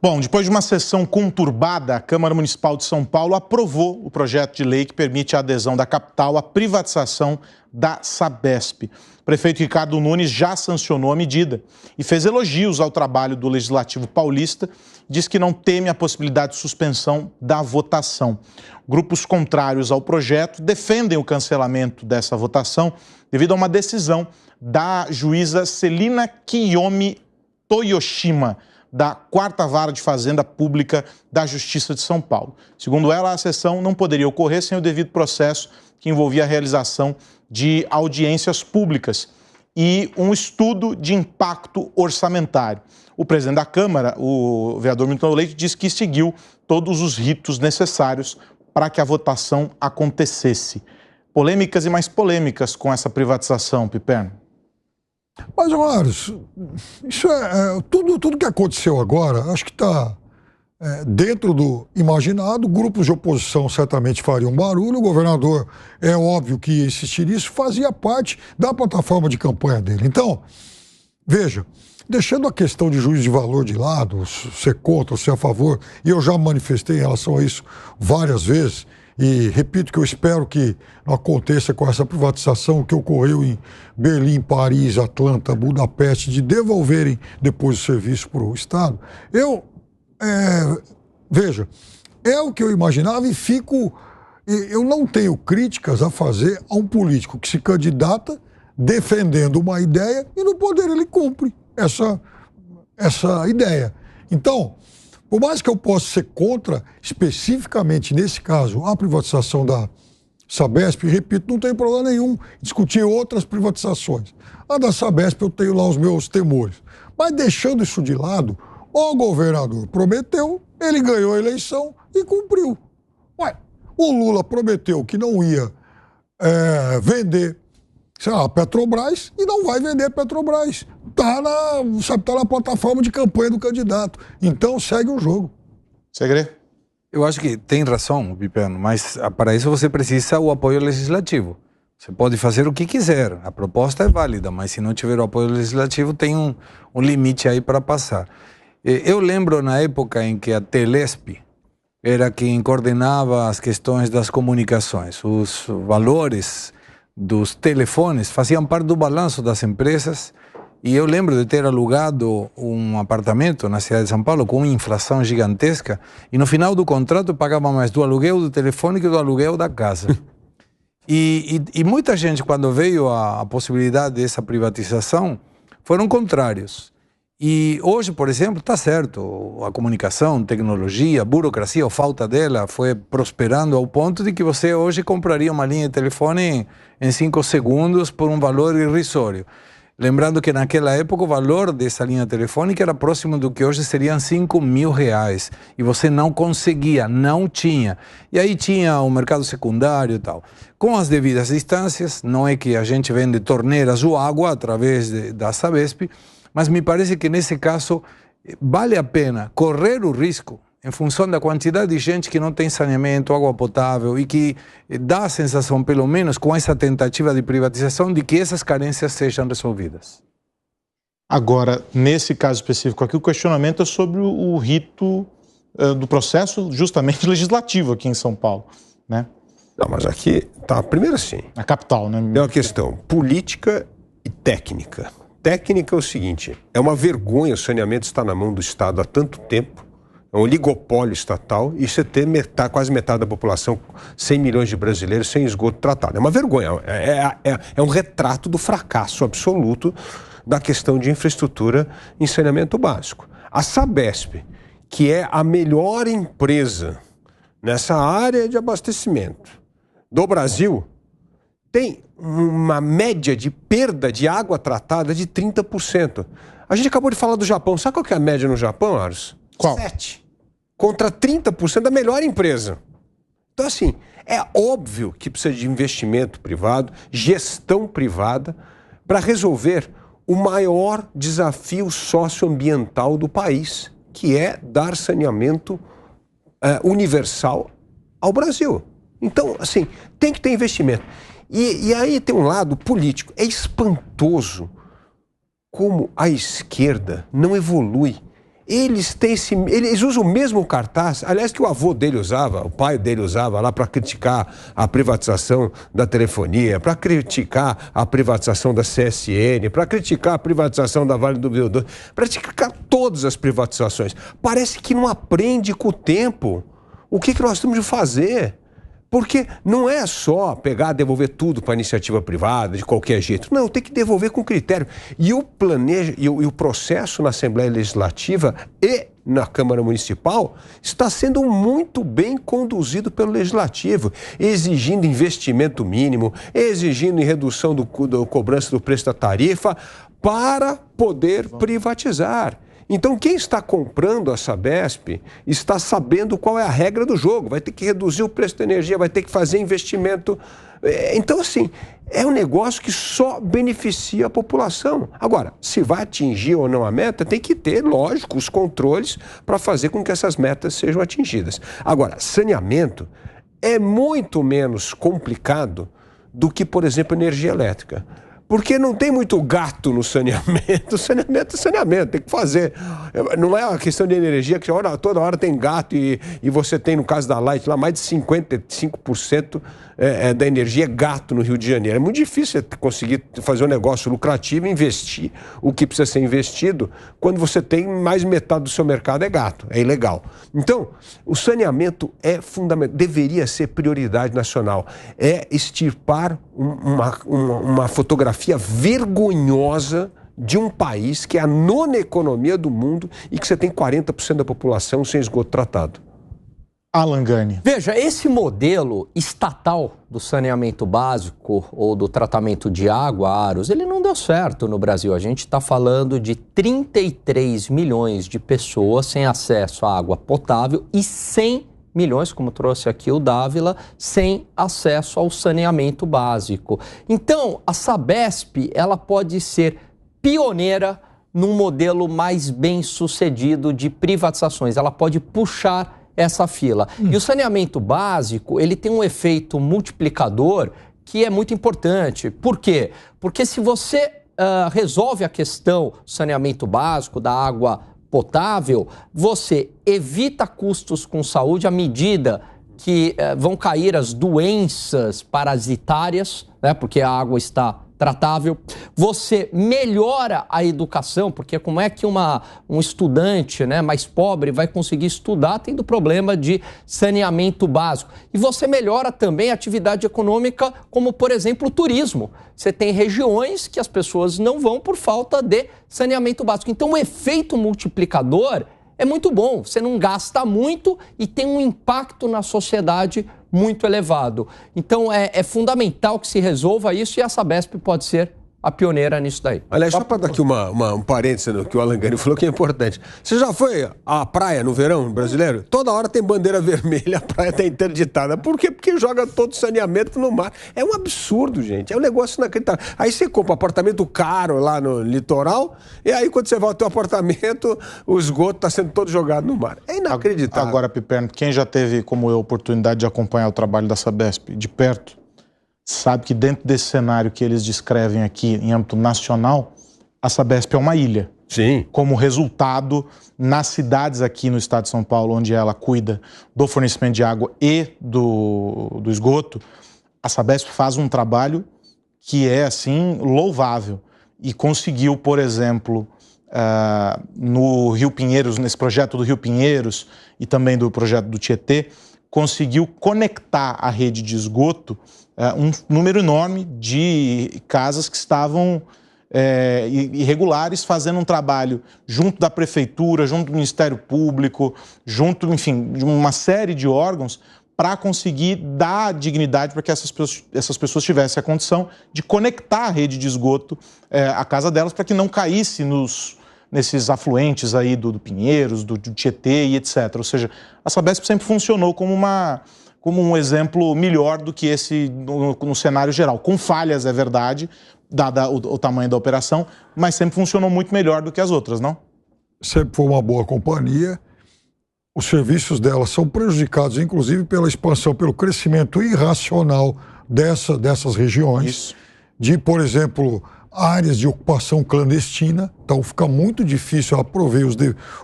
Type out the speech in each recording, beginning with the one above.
Bom, depois de uma sessão conturbada, a Câmara Municipal de São Paulo aprovou o projeto de lei que permite a adesão da capital à privatização da Sabesp. O prefeito Ricardo Nunes já sancionou a medida e fez elogios ao trabalho do Legislativo paulista, diz que não teme a possibilidade de suspensão da votação. Grupos contrários ao projeto defendem o cancelamento dessa votação devido a uma decisão da juíza Celina Kiyomi Toyoshima, da 4ª Vara de Fazenda Pública da Justiça de São Paulo. Segundo ela, a sessão não poderia ocorrer sem o devido processo que envolvia a realização de audiências públicas e um estudo de impacto orçamentário. O presidente da Câmara, o vereador Milton Leite, disse que seguiu todos os ritos necessários para que a votação acontecesse. Polêmicas e mais polêmicas com essa privatização, Piperno. Mas, Mários, isso tudo que aconteceu agora, acho que está dentro do imaginado. Grupos de oposição certamente fariam barulho, o governador, é óbvio que ia insistir nisso, fazia parte da plataforma de campanha dele. Então, veja, deixando a questão de juízo de valor de lado, ser contra ou ser a favor, e eu já manifestei em relação a isso várias vezes, e repito que eu espero que não aconteça com essa privatização que ocorreu em Berlim, Paris, Atlanta, Budapeste, de devolverem depois o serviço para o Estado. Veja, é o que eu imaginava e eu não tenho críticas a fazer a um político que se candidata defendendo uma ideia e no poder ele cumpre essa ideia. Então, por mais que eu possa ser contra, especificamente nesse caso, a privatização da Sabesp, repito, não tem problema nenhum discutir outras privatizações. A da Sabesp eu tenho lá os meus temores. Mas deixando isso de lado, o governador prometeu, ele ganhou a eleição e cumpriu. Ué, o Lula prometeu que não ia vender, sei lá, a Petrobras e não vai vender a Petrobras. Tá na plataforma de campanha do candidato. Então segue o jogo. Segredo? Eu acho que tem razão, Piperno, mas para isso você precisa o apoio legislativo. Você pode fazer o que quiser, a proposta é válida, mas se não tiver o apoio legislativo tem um limite aí para passar. Eu lembro na época em que a Telesp era quem coordenava as questões das comunicações, os valores dos telefones faziam parte do balanço das empresas. E eu lembro de ter alugado um apartamento na cidade de São Paulo com uma inflação gigantesca e no final do contrato eu pagava mais do aluguel do telefone que do aluguel da casa. E muita gente, quando veio a possibilidade dessa privatização, foram contrários. E hoje, por exemplo, está certo, a comunicação, tecnologia, burocracia, ou falta dela, foi prosperando ao ponto de que você hoje compraria uma linha de telefone em 5 segundos por um valor irrisório. Lembrando que naquela época o valor dessa linha telefônica era próximo do que hoje seriam R$5.000. E você não conseguia, não tinha. E aí tinha o mercado secundário e tal. Com as devidas distâncias, não é que a gente vende torneiras ou água através da Sabesp, mas me parece que nesse caso vale a pena correr o risco em função da quantidade de gente que não tem saneamento, água potável e que dá a sensação, pelo menos com essa tentativa de privatização, de que essas carências sejam resolvidas. Agora, nesse caso específico aqui, o questionamento é sobre o rito do processo justamente legislativo aqui em São Paulo, né? Não, mas aqui, tá, primeiro assim... A capital, né? É uma questão política e técnica. Técnica é o seguinte, é uma vergonha o saneamento estar na mão do Estado há tanto tempo, é um oligopólio estatal, e você ter quase metade da população, 100 milhões de brasileiros, sem esgoto tratado. É uma vergonha, é um retrato do fracasso absoluto da questão de infraestrutura em saneamento básico. A Sabesp, que é a melhor empresa nessa área de abastecimento do Brasil, tem uma média de perda de água tratada de 30%. A gente acabou de falar do Japão. Sabe qual que é a média no Japão, Aros? Qual? 7%. Contra 30% da melhor empresa. Então, assim, é óbvio que precisa de investimento privado, gestão privada, para resolver o maior desafio socioambiental do país, que é dar saneamento universal ao Brasil. Então, assim, tem que ter investimento. E aí tem um lado político. É espantoso como a esquerda não evolui. eles usam o mesmo cartaz, aliás, que o avô dele usava, o pai dele usava lá para criticar a privatização da telefonia, para criticar a privatização da CSN, para criticar a privatização da Vale do Rio Doce, para criticar todas as privatizações. Parece que não aprende com o tempo o que nós temos de fazer. Porque não é só pegar e devolver tudo para a iniciativa privada, de qualquer jeito. Não, tem que devolver com critério. E o processo na Assembleia Legislativa e na Câmara Municipal está sendo muito bem conduzido pelo Legislativo, exigindo investimento mínimo, exigindo redução da cobrança do preço da tarifa para poder privatizar. Então, quem está comprando a Sabesp está sabendo qual é a regra do jogo. Vai ter que reduzir o preço da energia, vai ter que fazer investimento. Então, assim, é um negócio que só beneficia a população. Agora, se vai atingir ou não a meta, tem que ter, lógico, os controles para fazer com que essas metas sejam atingidas. Agora, saneamento é muito menos complicado do que, por exemplo, energia elétrica. Porque não tem muito gato no saneamento. Saneamento é saneamento, tem que fazer. Não é uma questão de energia que toda hora tem gato e você tem, no caso da Light, lá mais de 55% da energia é gato no Rio de Janeiro. É muito difícil você conseguir fazer um negócio lucrativo e investir o que precisa ser investido quando você tem mais metade do seu mercado é gato, é ilegal. Então, o saneamento é fundamental, deveria ser prioridade nacional. É extirpar uma fotografia vergonhosa de um país que é a 9ª economia do mundo e que você tem 40% da população sem esgoto tratado. Alan Gani. Veja, esse modelo estatal do saneamento básico ou do tratamento de água, AROS, ele não deu certo no Brasil. A gente está falando de 33 milhões de pessoas sem acesso à água potável e 100 milhões, como trouxe aqui o Dávila, sem acesso ao saneamento básico. Então, a Sabesp, ela pode ser pioneira num modelo mais bem sucedido de privatizações. Ela pode puxar essa fila. E o saneamento básico, ele tem um efeito multiplicador que é muito importante. Por quê? Porque se você resolve a questão do saneamento básico, da água potável, você evita custos com saúde à medida que vão cair as doenças parasitárias, né, porque a água está tratável. Você melhora a educação, porque como é que um estudante, né, mais pobre vai conseguir estudar tendo problema de saneamento básico? E você melhora também a atividade econômica, como, por exemplo, o turismo. Você tem regiões que as pessoas não vão por falta de saneamento básico. Então, o efeito multiplicador é muito bom. Você não gasta muito e tem um impacto na sociedade muito elevado. Então, é fundamental que se resolva isso e a Sabesp pode ser a pioneira nisso daí. Aliás, só para dar aqui um parênteses no que o Alan Gani falou, que é importante. Você já foi à praia no verão brasileiro? Toda hora tem bandeira vermelha, a praia está interditada. Por quê? Porque joga todo saneamento no mar. É um absurdo, gente. É um negócio inacreditável. Aí você compra um apartamento caro lá no litoral, e aí quando você vai ao teu apartamento, o esgoto está sendo todo jogado no mar. É inacreditável. Agora, Piperno, quem já teve, como eu, a oportunidade de acompanhar o trabalho da Sabesp de perto, sabe que dentro desse cenário que eles descrevem aqui em âmbito nacional, a Sabesp é uma ilha. Sim. Como resultado, nas cidades aqui no estado de São Paulo, onde ela cuida do fornecimento de água e do esgoto, a Sabesp faz um trabalho que é, assim, louvável. E conseguiu, por exemplo, no Rio Pinheiros, nesse projeto do Rio Pinheiros e também do projeto do Tietê, conseguiu conectar a rede de esgoto um número enorme de casas que estavam irregulares, fazendo um trabalho junto da prefeitura, junto do Ministério Público, junto, enfim, de uma série de órgãos para conseguir dar dignidade para que essas pessoas tivessem a condição de conectar a rede de esgoto à casa delas para que não caísse nesses afluentes aí do Pinheiros, do Tietê e etc. Ou seja, a Sabesp sempre funcionou como um exemplo melhor do que esse no cenário geral. Com falhas, é verdade, dada o tamanho da operação, mas sempre funcionou muito melhor do que as outras, não? Sempre foi uma boa companhia. Os serviços dela são prejudicados, inclusive, pela expansão, pelo crescimento irracional dessas regiões. Isso. De, por exemplo, áreas de ocupação clandestina, então fica muito difícil ela prover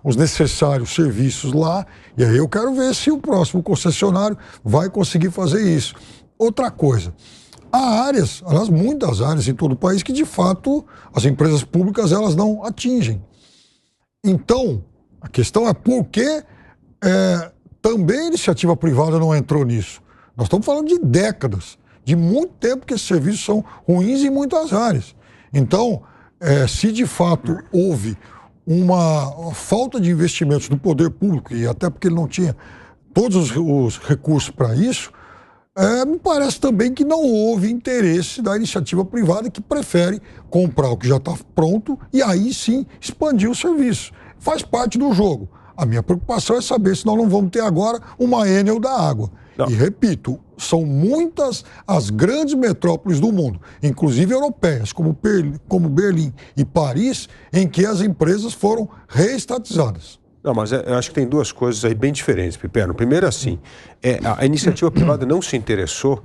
os necessários serviços lá, e aí eu quero ver se o próximo concessionário vai conseguir fazer isso. Outra coisa, há áreas, aliás, muitas áreas em todo o país que de fato as empresas públicas elas não atingem. Então, a questão é por que também a iniciativa privada não entrou nisso. Nós estamos falando de décadas, de muito tempo que esses serviços são ruins em muitas áreas. Então, se de fato houve uma falta de investimentos do poder público, e até porque ele não tinha todos os recursos para isso, me parece também que não houve interesse da iniciativa privada, que prefere comprar o que já está pronto e aí sim expandir o serviço. Faz parte do jogo. A minha preocupação é saber se nós não vamos ter agora uma Enel da água. Não. E repito, são muitas as grandes metrópoles do mundo, inclusive europeias, como Berlim e Paris, em que as empresas foram reestatizadas. Não, mas eu acho que tem duas coisas aí bem diferentes, Piperno. Primeiro, assim, a iniciativa privada não se interessou,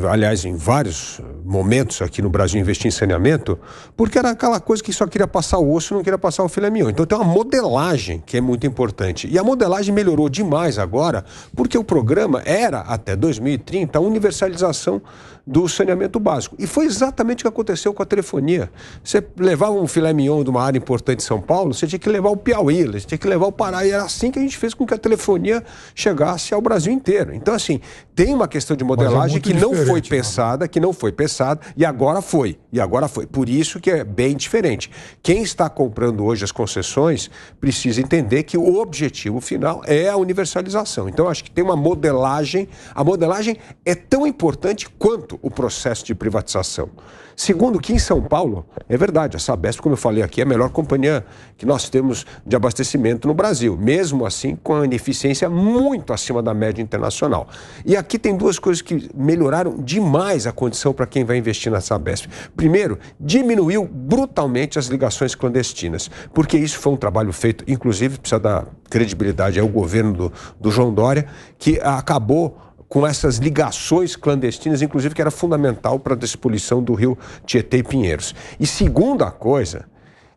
aliás, em vários momentos aqui no Brasil, investir em saneamento, porque era aquela coisa que só queria passar o osso e não queria passar o filé mignon. Então tem uma modelagem que é muito importante. E a modelagem melhorou demais agora, porque o programa era, até 2030, a universalização do saneamento básico. E foi exatamente o que aconteceu com a telefonia. Você levava um filé mignon de uma área importante de São Paulo, você tinha que levar o Piauí, você tinha que levar o Pará, e era assim que a gente fez com que a telefonia chegasse ao Brasil inteiro. Então, assim, tem uma questão de modelagem que não foi pensada, e agora foi. Por isso que é bem diferente. Quem está comprando hoje as concessões precisa entender que o objetivo final é a universalização. Então, acho que tem uma modelagem. A modelagem é tão importante quanto o processo de privatização. Segundo, que em São Paulo, é verdade, a Sabesp, como eu falei aqui, é a melhor companhia que nós temos de abastecimento no Brasil, mesmo assim com a ineficiência muito acima da média internacional. E aqui tem duas coisas que melhoraram demais a condição para quem vai investir na Sabesp. Primeiro, diminuiu brutalmente as ligações clandestinas, porque isso foi um trabalho feito, inclusive precisa dar credibilidade ao governo do João Dória, que acabou com essas ligações clandestinas, inclusive que era fundamental para a despoluição do rio Tietê e Pinheiros. E segunda coisa,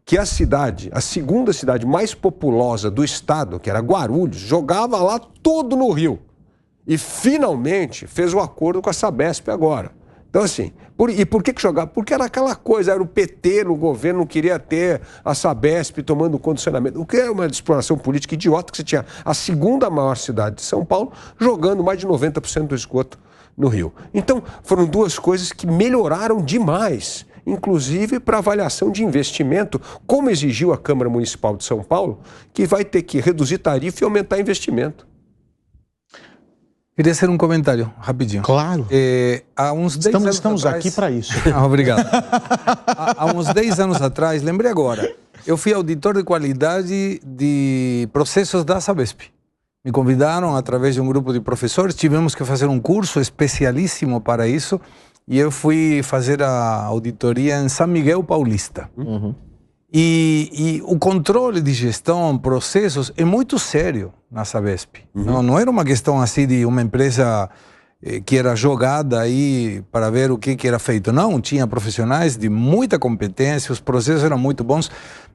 que a segunda cidade mais populosa do estado, que era Guarulhos, jogava lá todo no rio. E finalmente fez o acordo com a Sabesp agora. Então, assim, por que jogava? Porque era aquela coisa, era o PT no governo, não queria ter a Sabesp tomando condicionamento. O que é uma exploração política idiota, que você tinha a segunda maior cidade de São Paulo jogando mais de 90% do esgoto no rio. Então, foram duas coisas que melhoraram demais, inclusive para avaliação de investimento, como exigiu a Câmara Municipal de São Paulo, que vai ter que reduzir tarifa e aumentar investimento. Queria fazer um comentário, rapidinho. Claro. Há uns 10 anos estamos atrás... aqui para isso. Obrigado. Há uns 10 anos atrás, lembrei agora, eu fui auditor de qualidade de processos da Sabesp. Me convidaram através de um grupo de professores, tivemos que fazer um curso especialíssimo para isso, e eu fui fazer a auditoria em São Miguel Paulista. Uhum. E o controle de gestão, processos, é muito sério na Sabesp. Uhum. Não era uma questão assim de uma empresa que era jogada aí para ver o que era feito. Não, tinha profissionais de muita competência, os processos eram muito bons,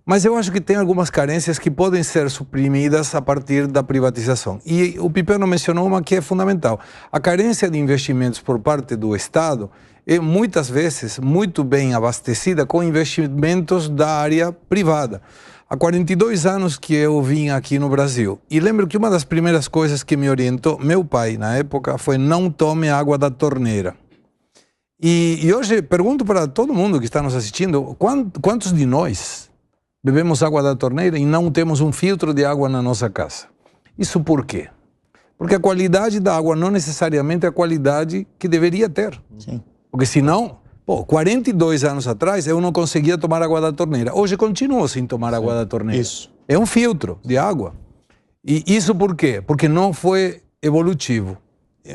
mas eu acho que tem algumas carências que podem ser suprimidas a partir da privatização. E o Piperno mencionou uma que é fundamental. A carência de investimentos por parte do Estado é muitas vezes muito bem abastecida com investimentos da área privada. Há 42 anos que eu vim aqui no Brasil e lembro que uma das primeiras coisas que me orientou, meu pai na época, foi não tome água da torneira. E hoje pergunto para todo mundo que está nos assistindo, quantos de nós bebemos água da torneira e não temos um filtro de água na nossa casa? Isso por quê? Porque a qualidade da água não necessariamente é a qualidade que deveria ter. Sim. Porque senão, 42 anos atrás eu não conseguia tomar água da torneira. Hoje continuo sem tomar água da torneira. Isso. É um filtro de água. E isso por quê? Porque não foi evolutivo.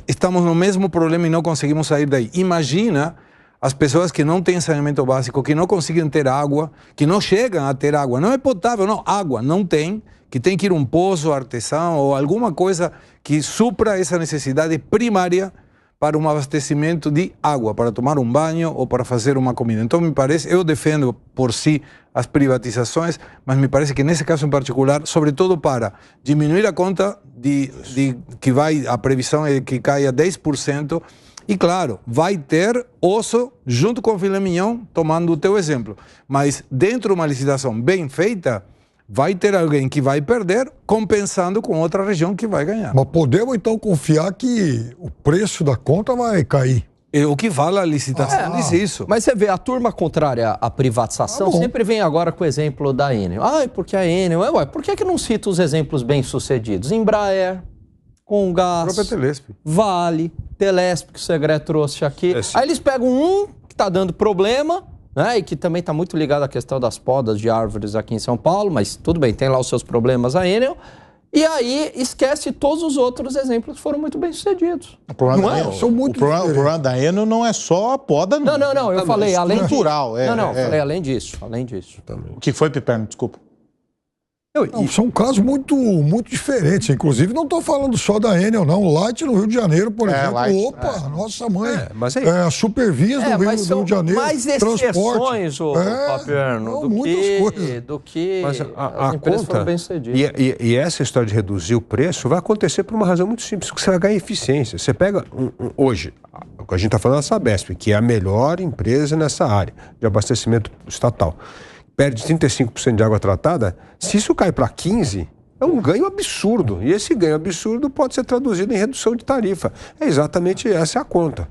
Estamos no mesmo problema e não conseguimos sair daí. Imagina as pessoas que não têm saneamento básico, que não conseguem ter água, que não chegam a ter água. Não é potável, não. Água não tem, que tem que ir um poço artesão ou alguma coisa que supra essa necessidade primária para um abastecimento de água, para tomar um banho ou para fazer uma comida. Então, me parece, eu defendo por si as privatizações, mas me parece que nesse caso em particular, sobretudo para diminuir a conta que a previsão é que caia 10%, e claro, vai ter osso junto com o filé mignon, tomando o teu exemplo. Mas dentro de uma licitação bem feita, vai ter alguém que vai perder, compensando com outra região que vai ganhar. Mas podemos então confiar que o preço da conta vai cair? É o que fala a licitação, diz isso. Mas você vê, a turma contrária à privatização sempre vem agora com o exemplo da Enel. Porque a Enel... por que não cita os exemplos bem-sucedidos? Embraer, Comgás, própria Telesp, Vale, Telesp, que o Segré trouxe aqui. Aí eles pegam um que está dando problema, né, e que também está muito ligado à questão das podas de árvores aqui em São Paulo, mas tudo bem, tem lá os seus problemas a Enel. E aí esquece todos os outros exemplos que foram muito bem-sucedidos. O problema da Enel não é só a poda, não. Não, eu falei além disso. Falei além disso. O que foi, Piperno? Desculpa. Não, são casos muito diferentes. Inclusive, não estou falando só da Enel, não. Light no Rio de Janeiro, por exemplo. Nossa mãe. A Supervias no Rio de Janeiro. Mais exceções, Paperno, do que mas as empresas foram bem-sucedidas. E essa história de reduzir o preço vai acontecer por uma razão muito simples, que você vai ganhar eficiência. Você pega, hoje, a gente está falando da Sabesp, que é a melhor empresa nessa área de abastecimento estatal. Perde 35% de água tratada, se isso cai para 15%, é um ganho absurdo. E esse ganho absurdo pode ser traduzido em redução de tarifa. É exatamente essa a conta.